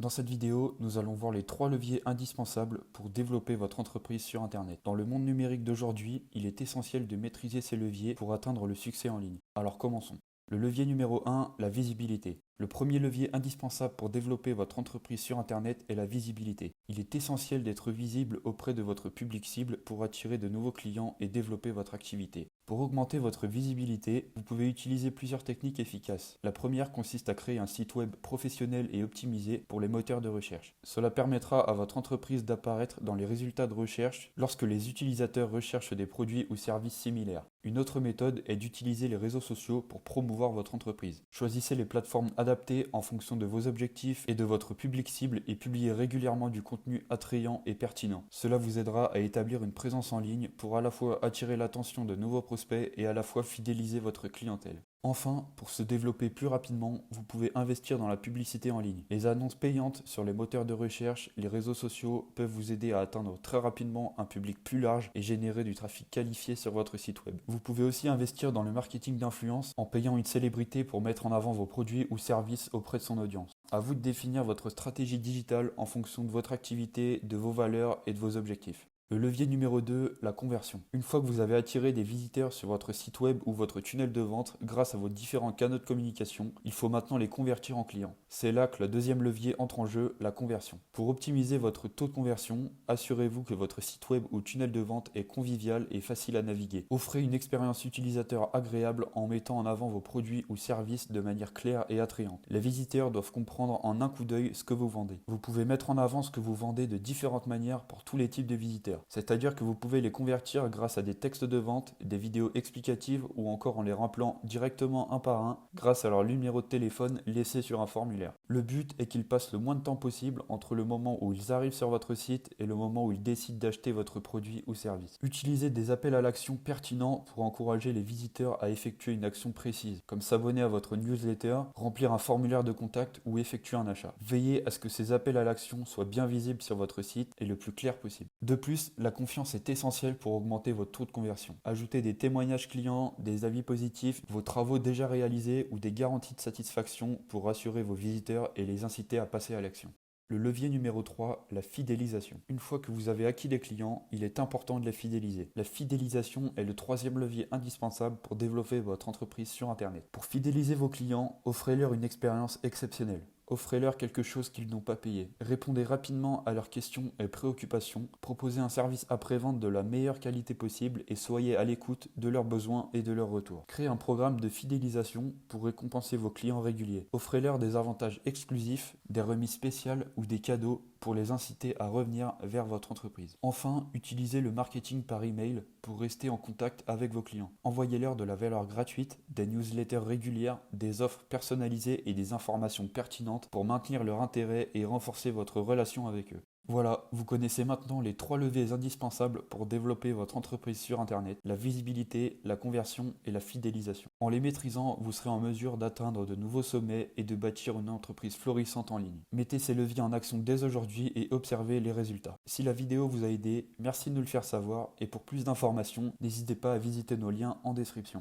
Dans cette vidéo, nous allons voir les 3 leviers indispensables pour développer votre entreprise sur Internet. Dans le monde numérique d'aujourd'hui, il est essentiel de maîtriser ces leviers pour atteindre le succès en ligne. Alors commençons. Le levier numéro 1, la visibilité. Le premier levier indispensable pour développer votre entreprise sur Internet est la visibilité. Il est essentiel d'être visible auprès de votre public cible pour attirer de nouveaux clients et développer votre activité. Pour augmenter votre visibilité, vous pouvez utiliser plusieurs techniques efficaces. La première consiste à créer un site web professionnel et optimisé pour les moteurs de recherche. Cela permettra à votre entreprise d'apparaître dans les résultats de recherche lorsque les utilisateurs recherchent des produits ou services similaires. Une autre méthode est d'utiliser les réseaux sociaux pour promouvoir votre entreprise. Choisissez les plateformes adaptées en fonction de vos objectifs et de votre public cible et publiez régulièrement du contenu attrayant et pertinent. Cela vous aidera à établir une présence en ligne pour à la fois attirer l'attention de nouveaux prospects et à la fois fidéliser votre clientèle. Enfin, pour se développer plus rapidement, vous pouvez investir dans la publicité en ligne. Les annonces payantes sur les moteurs de recherche, les réseaux sociaux peuvent vous aider à atteindre très rapidement un public plus large et générer du trafic qualifié sur votre site web. Vous pouvez aussi investir dans le marketing d'influence en payant une célébrité pour mettre en avant vos produits ou services auprès de son audience. À vous de définir votre stratégie digitale en fonction de votre activité, de vos valeurs et de vos objectifs. Le levier numéro 2, la conversion. Une fois que vous avez attiré des visiteurs sur votre site web ou votre tunnel de vente grâce à vos différents canaux de communication, il faut maintenant les convertir en clients. C'est là que le deuxième levier entre en jeu, la conversion. Pour optimiser votre taux de conversion, assurez-vous que votre site web ou tunnel de vente est convivial et facile à naviguer. Offrez une expérience utilisateur agréable en mettant en avant vos produits ou services de manière claire et attrayante. Les visiteurs doivent comprendre en un coup d'œil ce que vous vendez. Vous pouvez mettre en avant ce que vous vendez de différentes manières pour tous les types de visiteurs. C'est-à-dire que vous pouvez les convertir grâce à des textes de vente, des vidéos explicatives ou encore en les rappelant directement un par un grâce à leur numéro de téléphone laissé sur un formulaire. Le but est qu'ils passent le moins de temps possible entre le moment où ils arrivent sur votre site et le moment où ils décident d'acheter votre produit ou service. Utilisez des appels à l'action pertinents pour encourager les visiteurs à effectuer une action précise, comme s'abonner à votre newsletter, remplir un formulaire de contact ou effectuer un achat. Veillez à ce que ces appels à l'action soient bien visibles sur votre site et le plus clair possible. De plus, la confiance est essentielle pour augmenter votre taux de conversion. Ajoutez des témoignages clients, des avis positifs, vos travaux déjà réalisés ou des garanties de satisfaction pour rassurer vos visiteurs et les inciter à passer à l'action. Le levier numéro 3, la fidélisation. Une fois que vous avez acquis des clients, il est important de les fidéliser. La fidélisation est le troisième levier indispensable pour développer votre entreprise sur Internet. Pour fidéliser vos clients, offrez-leur une expérience exceptionnelle. Offrez-leur quelque chose qu'ils n'ont pas payé. Répondez rapidement à leurs questions et préoccupations. Proposez un service après-vente de la meilleure qualité possible et soyez à l'écoute de leurs besoins et de leurs retours. Créez un programme de fidélisation pour récompenser vos clients réguliers. Offrez-leur des avantages exclusifs, des remises spéciales ou des cadeaux pour les inciter à revenir vers votre entreprise. Enfin, utilisez le marketing par email pour rester en contact avec vos clients. Envoyez-leur de la valeur gratuite, des newsletters régulières, des offres personnalisées et des informations pertinentes pour maintenir leur intérêt et renforcer votre relation avec eux. Voilà, vous connaissez maintenant les 3 leviers indispensables pour développer votre entreprise sur Internet, la visibilité, la conversion et la fidélisation. En les maîtrisant, vous serez en mesure d'atteindre de nouveaux sommets et de bâtir une entreprise florissante en ligne. Mettez ces leviers en action dès aujourd'hui et observez les résultats. Si la vidéo vous a aidé, merci de nous le faire savoir et pour plus d'informations, n'hésitez pas à visiter nos liens en description.